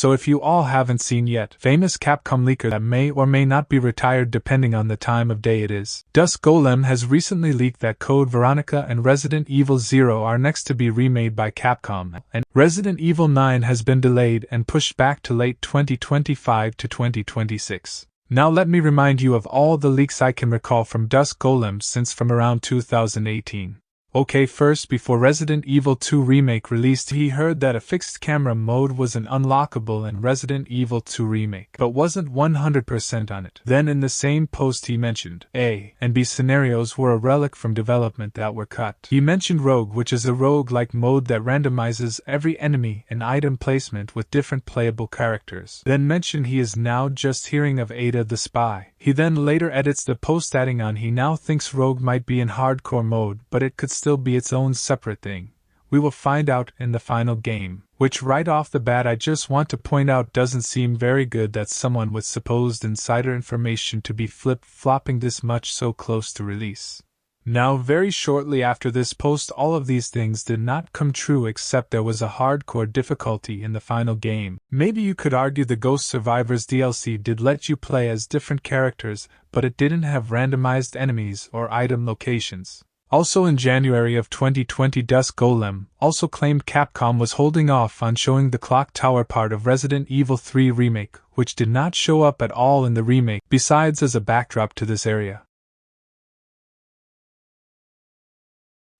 So if you all haven't seen yet, famous Capcom leaker that may or may not be retired depending on the time of day it is, Dusk Golem has recently leaked that Code Veronica and Resident Evil 0 are next to be remade by Capcom, and Resident Evil 9 has been delayed and pushed back to late 2025 to 2026. Now let me remind you of all the leaks I can recall from Dusk Golem since from around 2018. Okay, first, before Resident Evil 2 Remake released, he heard that a fixed camera mode was an unlockable in Resident Evil 2 Remake, but wasn't 100% on it. Then in the same post he mentioned A and B scenarios were a relic from development that were cut. He mentioned Rogue, which is a rogue-like mode that randomizes every enemy and item placement with different playable characters. Then mentioned he is now just hearing of Ada the Spy. He then later edits the post adding on he now thinks Rogue might be in hardcore mode, but it could still be its own separate thing. We will find out in the final game, which right off the bat I just want to point out doesn't seem very good that someone with supposed insider information to be flip-flopping this much so close to release. Now very shortly after this post all of these things did not come true except there was a hardcore difficulty in the final game. Maybe you could argue the Ghost Survivors DLC did let you play as different characters, but it didn't have randomized enemies or item locations. Also in January of 2020 Dusk Golem also claimed Capcom was holding off on showing the clock tower part of Resident Evil 3 Remake, which did not show up at all in the remake, besides as a backdrop to this area.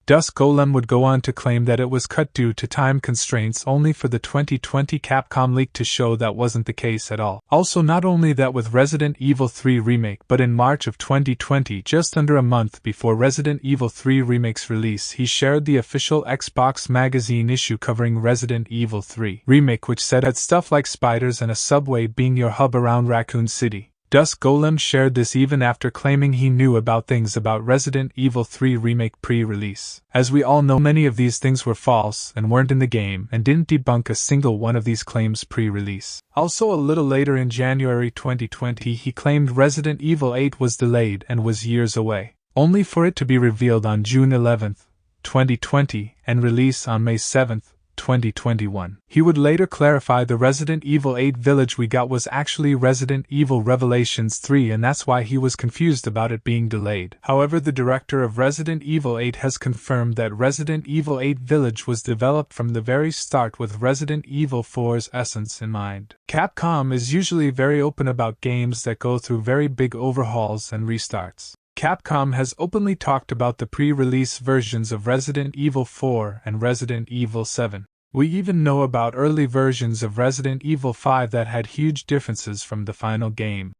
Dusk Golem would go on to claim that it was cut due to time constraints only for the 2020 Capcom leak to show that wasn't the case at all. Also not only that with Resident Evil 3 Remake but in March of 2020, just under a month before Resident Evil 3 Remake's release, he shared the official Xbox magazine issue covering Resident Evil 3 Remake, which said had stuff like spiders and a subway being your hub around Raccoon City. Dusk Golem shared this even after claiming he knew about things about Resident Evil 3 Remake pre-release. As we all know, many of these things were false and weren't in the game and didn't debunk a single one of these claims pre-release. Also a little later in January 2020 he claimed Resident Evil 8 was delayed and was years away, only for it to be revealed on June 11, 2020 and release on May 7, 2021. He would later clarify the Resident Evil 8 Village we got was actually Resident Evil Revelations 3 and that's why he was confused about it being delayed. However, the director of Resident Evil 8 has confirmed that Resident Evil 8 Village was developed from the very start with Resident Evil 4's essence in mind. Capcom is usually very open about games that go through very big overhauls and restarts. Capcom has openly talked about the pre-release versions of Resident Evil 4 and Resident Evil 7. We even know about early versions of Resident Evil 5 that had huge differences from the final game.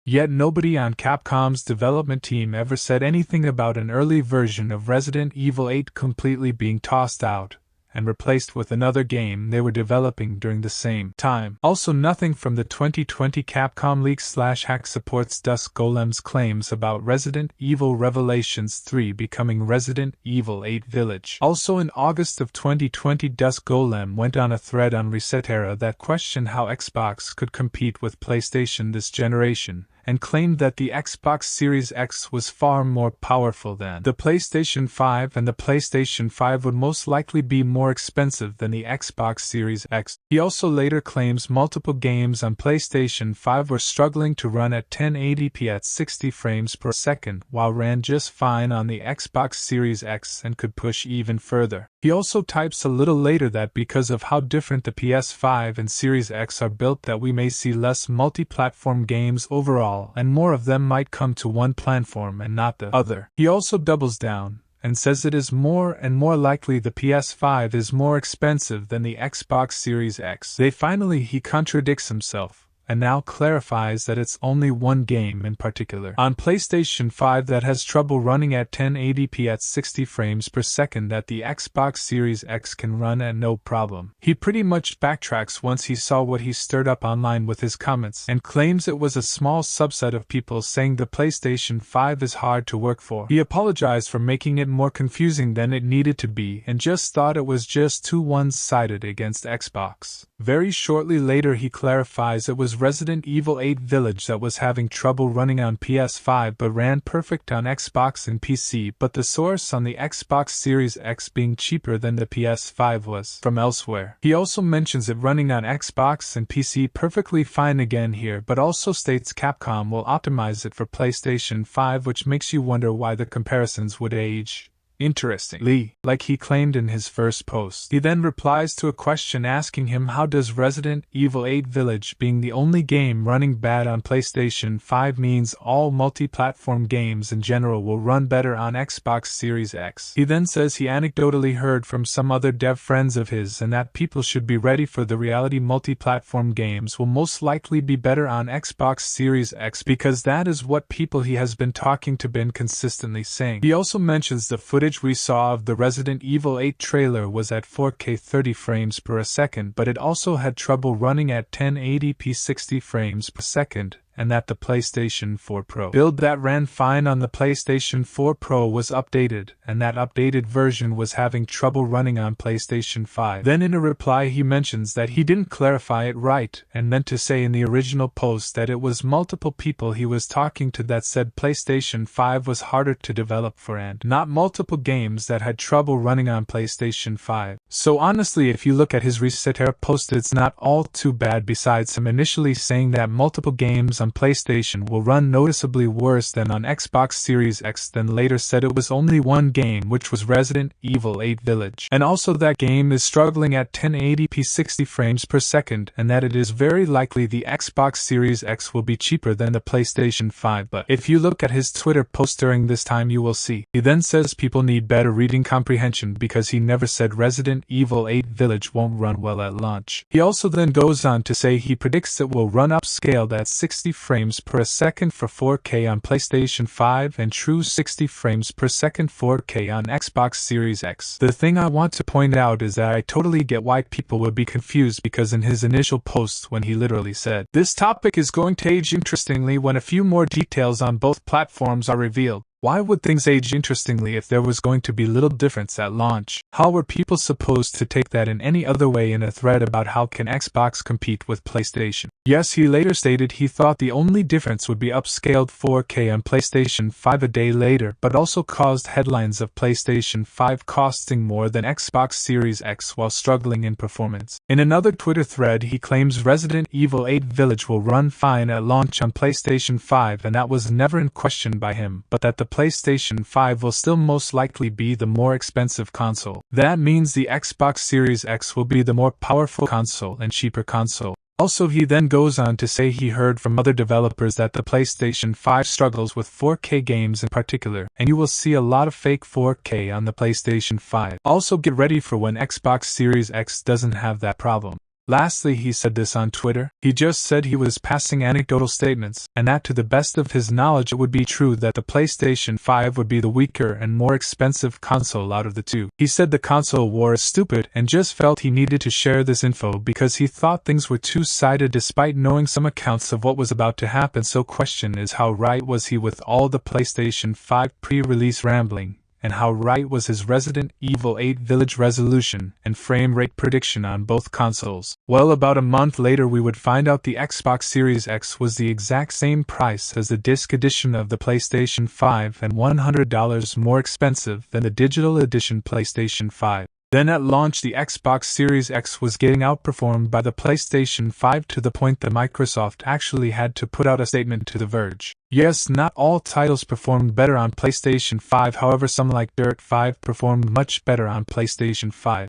Yet nobody on Capcom's development team ever said anything about an early version of Resident Evil 8 completely being tossed out and replaced with another game they were developing during the same time. Also nothing from the 2020 Capcom leak/hack supports Dusk Golem's claims about Resident Evil Revelations 3 becoming Resident Evil 8 Village. Also in August of 2020 Dusk Golem went on a thread on Resetera that questioned how Xbox could compete with PlayStation this generation, and claimed that the Xbox Series X was far more powerful than the PlayStation 5 and the PlayStation 5 would most likely be more expensive than the Xbox Series X. He also later claims multiple games on PlayStation 5 were struggling to run at 1080p at 60 frames per second while ran just fine on the Xbox Series X and could push even further. He also types a little later that because of how different the PS5 and Series X are built that we may see less multi-platform games overall and more of them might come to one platform and not the other. He also doubles down and says it is more and more likely the PS5 is more expensive than the Xbox Series X. He contradicts himself and now clarifies that it's only one game in particular on PlayStation 5 that has trouble running at 1080p at 60 frames per second that the Xbox Series X can run at no problem. He pretty much backtracks once he saw what he stirred up online with his comments and claims it was a small subset of people saying the PlayStation 5 is hard to work for. He apologized for making it more confusing than it needed to be and just thought it was just too one-sided against Xbox. Very shortly later he clarifies it was Resident Evil 8 Village that was having trouble running on PS5 but ran perfect on Xbox and PC, but the source on the Xbox Series X being cheaper than the PS5 was from elsewhere. He also mentions it running on Xbox and PC perfectly fine again here, but also states Capcom will optimize it for PlayStation 5, which makes you wonder why the comparisons would age interestingly, like he claimed in his first post. He then replies to a question asking him how does Resident Evil 8 Village being the only game running bad on PlayStation 5 means all multi-platform games in general will run better on Xbox Series X. He then says he anecdotally heard from some other dev friends of his and that people should be ready for the reality multi-platform games will most likely be better on Xbox Series X because that is what people he has been talking to been consistently saying. He also mentions the footage we saw of the Resident Evil 8 trailer was at 4K 30 frames per second, but it also had trouble running at 1080p 60 frames per second, and that the PlayStation 4 Pro build that ran fine on the PlayStation 4 Pro was updated, and that updated version was having trouble running on PlayStation 5. Then in a reply he mentions that he didn't clarify it right, and meant to say in the original post that it was multiple people he was talking to that said PlayStation 5 was harder to develop for and not multiple games that had trouble running on PlayStation 5. So honestly, if you look at his Resetera post, it's not all too bad, besides him initially saying that multiple games on PlayStation will run noticeably worse than on Xbox Series X, then later said it was only one game, which was Resident Evil 8 Village, and also that game is struggling at 1080p 60 frames per second, and that it is very likely the Xbox Series X will be cheaper than the PlayStation 5. But if you look at his Twitter post during this time, you will see. He then says people need better reading comprehension because he never said Resident Evil 8 Village won't run well at launch. He also then goes on to say he predicts it will run upscaled at 60 frames per second for 4K on PlayStation 5 and true 60 frames per second 4K on Xbox Series X. The thing I want to point out is that I totally get why people would be confused, because in his initial post when he literally said, "This topic is going to age interestingly when a few more details on both platforms are revealed." Why would things age interestingly if there was going to be little difference at launch? How were people supposed to take that in any other way in a thread about how can Xbox compete with PlayStation? Yes, he later stated he thought the only difference would be upscaled 4K on PlayStation 5 a day later, but also caused headlines of PlayStation 5 costing more than Xbox Series X while struggling in performance. In another Twitter thread he claims Resident Evil 8 Village will run fine at launch on PlayStation 5, and that was never in question by him, but that the PlayStation 5 will still most likely be the more expensive console. That means the Xbox Series X will be the more powerful console and cheaper console. Also, he then goes on to say he heard from other developers that the PlayStation 5 struggles with 4K games in particular, and you will see a lot of fake 4K on the PlayStation 5. Also, get ready for when Xbox Series X doesn't have that problem. Lastly, he said this on Twitter. He just said he was passing anecdotal statements, and that to the best of his knowledge it would be true that the PlayStation 5 would be the weaker and more expensive console out of the two. He said the console war is stupid and just felt he needed to share this info because he thought things were two-sided despite knowing some accounts of what was about to happen. So question is, how right was he with all the PlayStation 5 pre-release rambling? And how right was his Resident Evil 8 Village resolution and frame rate prediction on both consoles? Well, about a month later we would find out the Xbox Series X was the exact same price as the disc edition of the PlayStation 5 and $100 more expensive than the digital edition PlayStation 5. Then at launch the Xbox Series X was getting outperformed by the PlayStation 5 to the point that Microsoft actually had to put out a statement to The Verge. Yes, not all titles performed better on PlayStation 5, however some like Dirt 5 performed much better on PlayStation 5.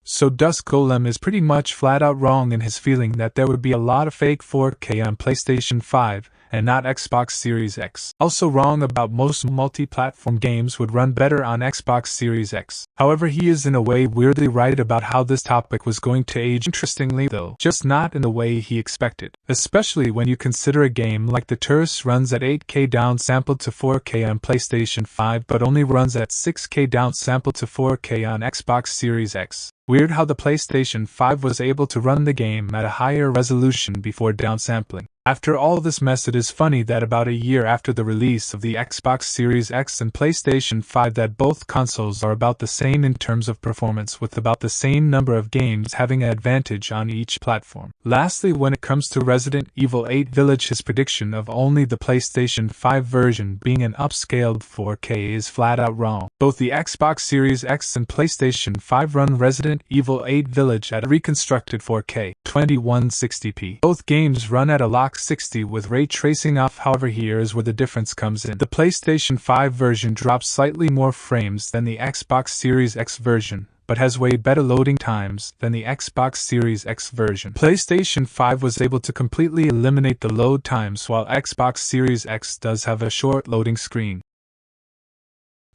So Dusk Golem is pretty much flat out wrong in his feeling that there would be a lot of fake 4K on PlayStation 5 and not Xbox Series X. Also wrong about most multi-platform games would run better on Xbox Series X. However, he is in a way weirdly right about how this topic was going to age interestingly though, just not in the way he expected. Especially when you consider a game like The Tourist runs at 8K downsampled to 4K on PlayStation 5 but only runs at 6K downsampled to 4K on Xbox Series X. Weird how the PlayStation 5 was able to run the game at a higher resolution before downsampling. After all this mess, it is funny that about a year after the release of the Xbox Series X and PlayStation 5 that both consoles are about the same in terms of performance, with about the same number of games having an advantage on each platform. Lastly, when it comes to Resident Evil 8 Village, his prediction of only the PlayStation 5 version being an upscaled 4K is flat out wrong. Both the Xbox Series X and PlayStation 5 run Resident Evil 8 Village at a reconstructed 4K 2160p. Both games run at a lock 60 with ray tracing off. However, here is where the difference comes in. The PlayStation 5 version drops slightly more frames than the Xbox Series X version, but has way better loading times than the Xbox Series X version. PlayStation 5 was able to completely eliminate the load times, while Xbox Series X does have a short loading screen.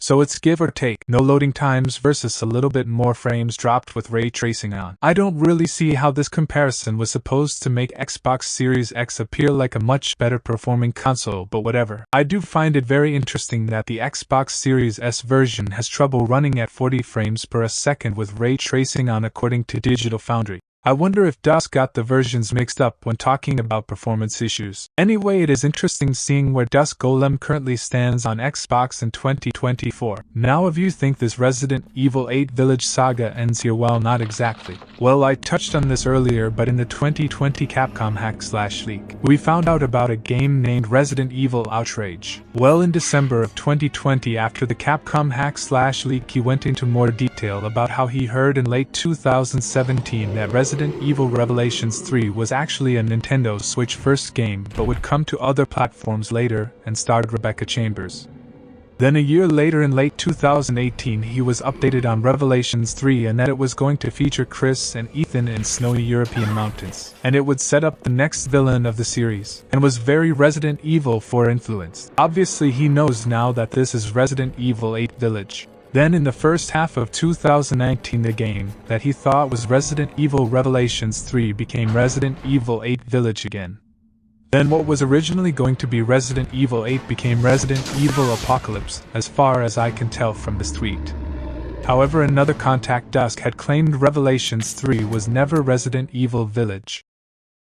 So it's give or take, no loading times versus a little bit more frames dropped with ray tracing on. I don't really see how this comparison was supposed to make Xbox Series X appear like a much better performing console, but whatever. I do find it very interesting that the Xbox Series S version has trouble running at 40 frames per second with ray tracing on, according to Digital Foundry. I wonder if Dusk got the versions mixed up when talking about performance issues. Anyway, it is interesting seeing where Dusk Golem currently stands on Xbox in 2024. Now, if you think this Resident Evil 8 Village saga ends here, well, not exactly. Well, I touched on this earlier, but in the 2020 Capcom hack/leak, we found out about a game named Resident Evil Outrage. Well, in December of 2020, after the Capcom hack/leak, he went into more detail about how he heard in late 2017 that Resident Evil Revelations 3 was actually a Nintendo Switch first game, but would come to other platforms later, and starred Rebecca Chambers. Then a year later, in late 2018, he was updated on Revelations 3 and that it was going to feature Chris and Ethan in snowy European mountains, and it would set up the next villain of the series, and was very Resident Evil 4 influenced. Obviously, he knows now that this is Resident Evil 8 Village. Then in the first half of 2019, the game that he thought was Resident Evil Revelations 3 became Resident Evil 8 Village again. Then what was originally going to be Resident Evil 8 became Resident Evil Apocalypse, as far as I can tell from this tweet. However, another contact, Dusk, had claimed Revelations 3 was never Resident Evil Village.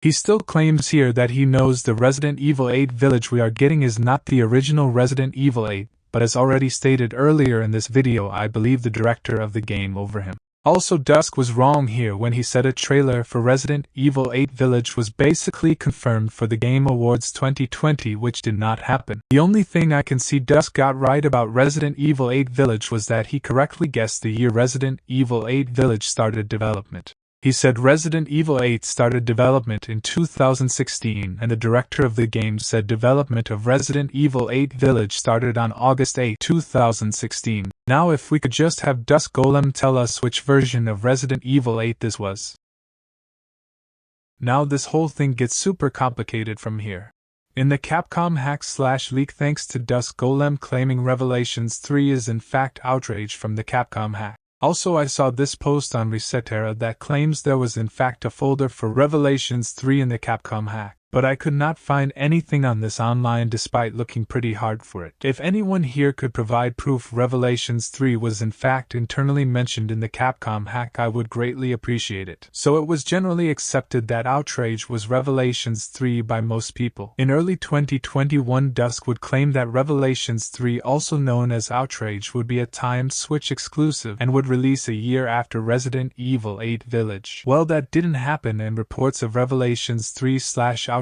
He still claims here that he knows the Resident Evil 8 Village we are getting is not the original Resident Evil 8, but as already stated earlier in this video, I believe the director of the game over him. Also, Dusk was wrong here when he said a trailer for Resident Evil 8 Village was basically confirmed for the Game Awards 2020, which did not happen. The only thing I can see Dusk got right about Resident Evil 8 Village was that he correctly guessed the year Resident Evil 8 Village started development. He said Resident Evil 8 started development in 2016, and the director of the game said development of Resident Evil 8 Village started on August 8, 2016. Now, if we could just have Dusk Golem tell us which version of Resident Evil 8 this was. Now this whole thing gets super complicated from here. In the Capcom hack/leak, thanks to Dusk Golem claiming Revelations 3 is in fact Outrage from the Capcom hack. Also, I saw this post on Resetera that claims there was in fact a folder for Revelations 3 in the Capcom hack, but I could not find anything on this online despite looking pretty hard for it. If anyone here could provide proof Revelations 3 was in fact internally mentioned in the Capcom hack, I would greatly appreciate it. So it was generally accepted that Outrage was Revelations 3 by most people. In early 2021, Dusk would claim that Revelations 3, also known as Outrage, would be a timed Switch exclusive and would release a year after Resident Evil 8 Village. Well, that didn't happen, and reports of Revelations 3/Outrage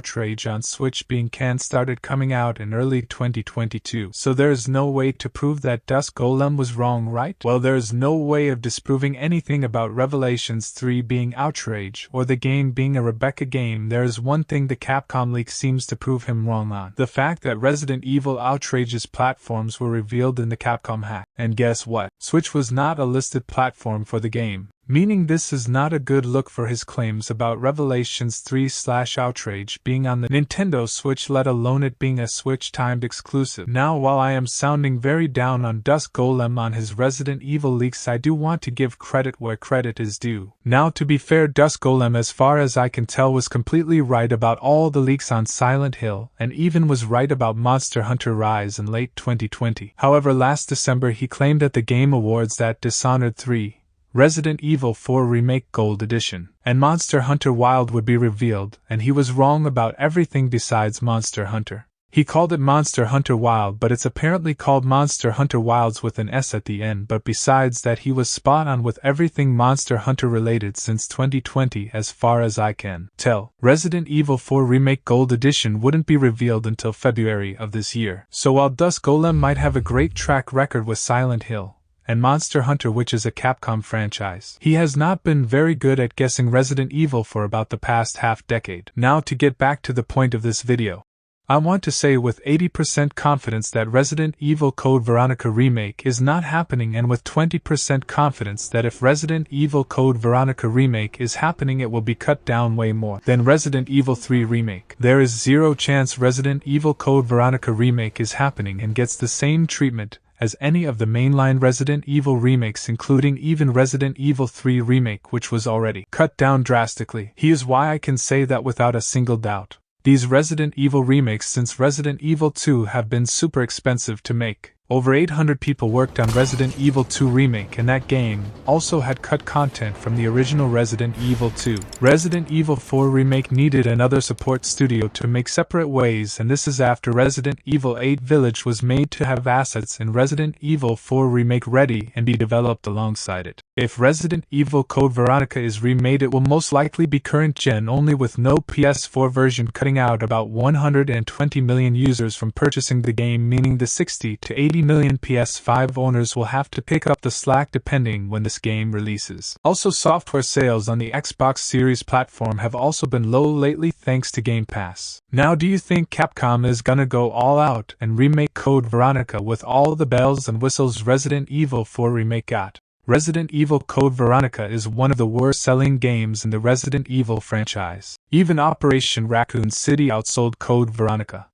on Switch being canned started coming out in early 2022. So there's no way to prove that Dusk Golem was wrong, right? Well, there's no way of disproving anything about Revelations 3 being Outrage or the game being a Rebecca game. There's one thing the Capcom leak seems to prove him wrong on: the fact that Resident Evil Outrage's platforms were revealed in the Capcom hack. And guess what? Switch was not a listed platform for the game, meaning this is not a good look for his claims about Revelations 3/Outrage being on the Nintendo Switch, let alone it being a Switch-timed exclusive. Now, while I am sounding very down on Dusk Golem on his Resident Evil leaks, I do want to give credit where credit is due. Now, to be fair, Dusk Golem, as far as I can tell, was completely right about all the leaks on Silent Hill, and even was right about Monster Hunter Rise in late 2020. However, last December he claimed at the Game Awards that Dishonored 3, Resident Evil 4 Remake Gold Edition, and Monster Hunter Wilds would be revealed, and he was wrong about everything besides Monster Hunter. He called it Monster Hunter Wilds, but it's apparently called Monster Hunter Wilds with an S at the end. But besides that, he was spot on with everything Monster Hunter related since 2020 as far as I can tell. Resident Evil 4 Remake Gold Edition wouldn't be revealed until February of this year. So while Dusk Golem might have a great track record with Silent Hill and Monster Hunter, which is a Capcom franchise, he has not been very good at guessing Resident Evil for about the past half-decade. Now to get back to the point of this video, I want to say with 80% confidence that Resident Evil Code Veronica Remake is not happening, and with 20% confidence that if Resident Evil Code Veronica Remake is happening, it will be cut down way more than Resident Evil 3 Remake. There is zero chance Resident Evil Code Veronica Remake is happening and gets the same treatment as any of the mainline Resident Evil remakes, including even Resident Evil 3 Remake, which was already cut down drastically. Here's why I can say that without a single doubt. These Resident Evil remakes since Resident Evil 2 have been super expensive to make. Over 800 people worked on Resident Evil 2 Remake, and that game also had cut content from the original Resident Evil 2. Resident Evil 4 Remake needed another support studio to make separate ways, and this is after Resident Evil 8 Village was made to have assets in Resident Evil 4 Remake ready and be developed alongside it. If Resident Evil Code Veronica is remade, it will most likely be current gen only, with no PS4 version, cutting out about 120 million users from purchasing the game, meaning the 60 to 80 million PS5 owners will have to pick up the slack depending when this game releases. Also, software sales on the Xbox Series platform have also been low lately thanks to Game Pass. Now, do you think Capcom is gonna go all out and remake Code Veronica with all the bells and whistles Resident Evil 4 Remake got? Resident Evil Code Veronica is one of the worst-selling games in the Resident Evil franchise. Even Operation Raccoon City outsold Code Veronica.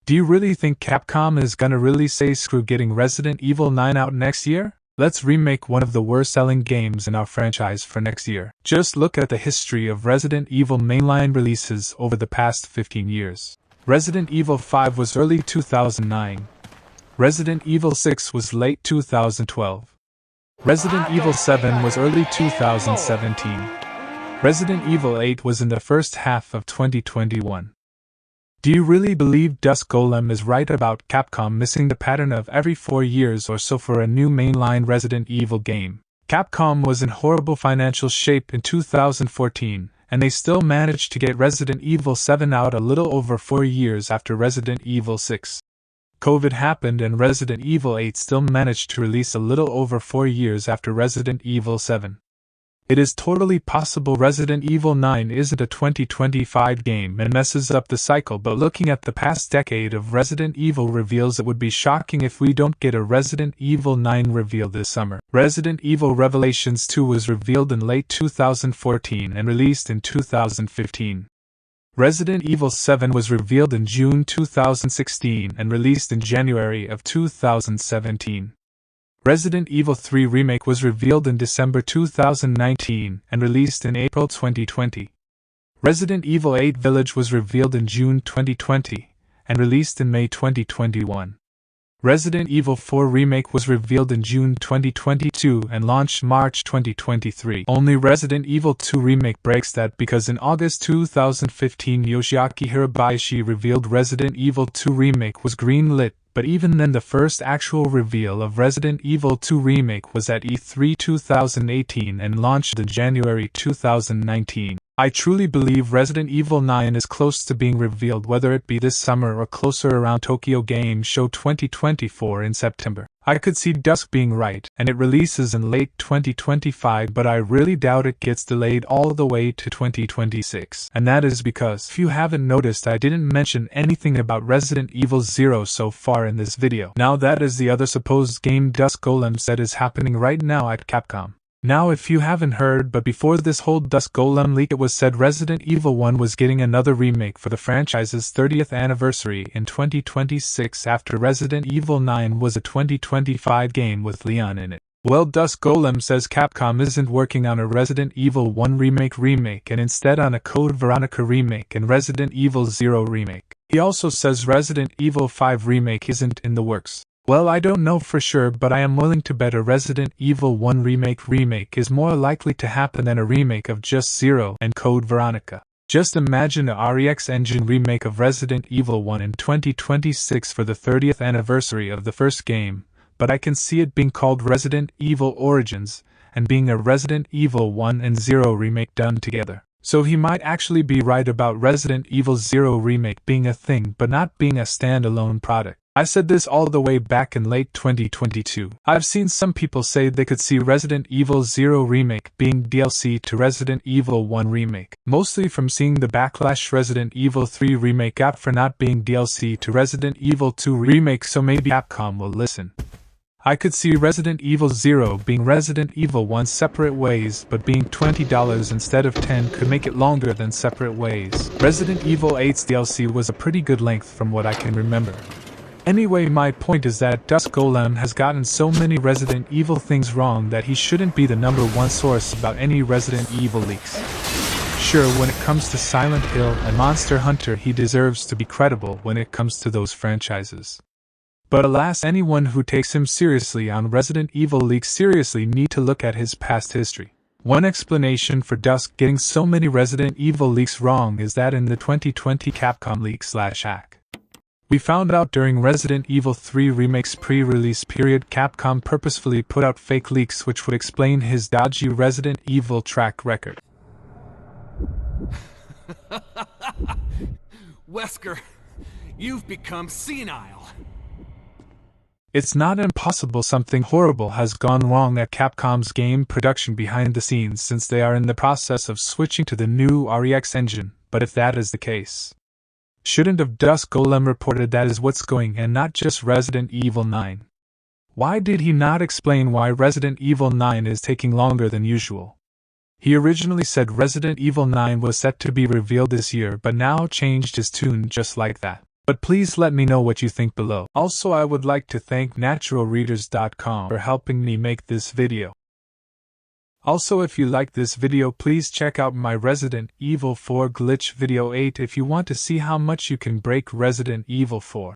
Do you really think Capcom is gonna really say screw getting Resident Evil 9 out next year? Let's remake one of the worst-selling games in our franchise for next year. Just look at the history of Resident Evil mainline releases over the past 15 years. Resident Evil 5 was early 2009. Resident Evil 6 was late 2012. Resident Evil 7 was early 2017. Resident Evil 8 was in the first half of 2021. Do you really believe Dusk Golem is right about Capcom missing the pattern of every 4 years or so for a new mainline Resident Evil game? Capcom was in horrible financial shape in 2014, and they still managed to get Resident Evil 7 out a little over 4 years after Resident Evil 6. COVID happened and Resident Evil 8 still managed to release a little over 4 years after Resident Evil 7. It is totally possible Resident Evil 9 isn't a 2025 game and messes up the cycle, but looking at the past decade of Resident Evil reveals, it would be shocking if we don't get a Resident Evil 9 reveal this summer. Resident Evil Revelations 2 was revealed in late 2014 and released in 2015. Resident Evil 7 was revealed in June 2016 and released in January of 2017. Resident Evil 3 Remake was revealed in December 2019 and released in April 2020. Resident Evil 8 Village was revealed in June 2020 and released in May 2021. Resident Evil 4 Remake was revealed in June 2022 and launched March 2023. Only Resident Evil 2 Remake breaks that, because in August 2015 Yoshiaki Hirabayashi revealed Resident Evil 2 Remake was green-lit, but even then the first actual reveal of Resident Evil 2 Remake was at E3 2018 and launched in January 2019. I truly believe Resident Evil 9 is close to being revealed, whether it be this summer or closer around Tokyo Game Show 2024 in September. I could see Dusk being right, and it releases in late 2025, but I really doubt it gets delayed all the way to 2026. And that is because, if you haven't noticed, I didn't mention anything about Resident Evil 0 so far in this video. Now that is the other supposed game Dusk Golem said is happening right now at Capcom. Now, if you haven't heard, but before this whole Dusk Golem leak, it was said Resident Evil 1 was getting another remake for the franchise's 30th anniversary in 2026 after Resident Evil 9 was a 2025 game with Leon in it. Well, Dusk Golem says Capcom isn't working on a Resident Evil 1 remake and instead on a Code Veronica remake and Resident Evil 0 remake. He also says Resident Evil 5 remake isn't in the works. Well, I don't know for sure, but I am willing to bet a Resident Evil 1 Remake is more likely to happen than a remake of Just Zero and Code Veronica. Just imagine a REX Engine remake of Resident Evil 1 in 2026 for the 30th anniversary of the first game, but I can see it being called Resident Evil Origins, and being a Resident Evil 1 and 0 remake done together. So he might actually be right about Resident Evil 0 remake being a thing but not being a standalone product. I said this all the way back in late 2022. I've seen some people say they could see Resident Evil 0 remake being DLC to Resident Evil 1 remake, mostly from seeing the backlash Resident Evil 3 remake got for not being DLC to Resident Evil 2 remake, so maybe Capcom will listen. I could see Resident Evil 0 being Resident Evil 1 separate ways, but being $20 instead of $10 could make it longer than separate ways. Resident Evil 8's DLC was a pretty good length from what I can remember. Anyway, my point is that Dusk Golem has gotten so many Resident Evil things wrong that he shouldn't be the #1 source about any Resident Evil leaks. Sure, when it comes to Silent Hill and Monster Hunter, he deserves to be credible when it comes to those franchises. But alas, anyone who takes him seriously on Resident Evil leaks seriously need to look at his past history. One explanation for Dusk getting so many Resident Evil leaks wrong is that in the 2020 Capcom leak/hack, we found out during Resident Evil 3 Remake's pre-release period, Capcom purposefully put out fake leaks which would explain his dodgy Resident Evil track record. Wesker, you've become senile. It's not impossible something horrible has gone wrong at Capcom's game production behind the scenes, since they are in the process of switching to the new REX engine, but if that is the case, shouldn't have Dusk Golem reported that is what's going and not just Resident Evil 9? Why did he not explain why Resident Evil 9 is taking longer than usual? He originally said Resident Evil 9 was set to be revealed this year, but now changed his tune just like that. But please let me know what you think below. Also, I would like to thank naturalreaders.com for helping me make this video. Also, if you like this video, please check out my Resident Evil 4 glitch video 8 if you want to see how much you can break Resident Evil 4.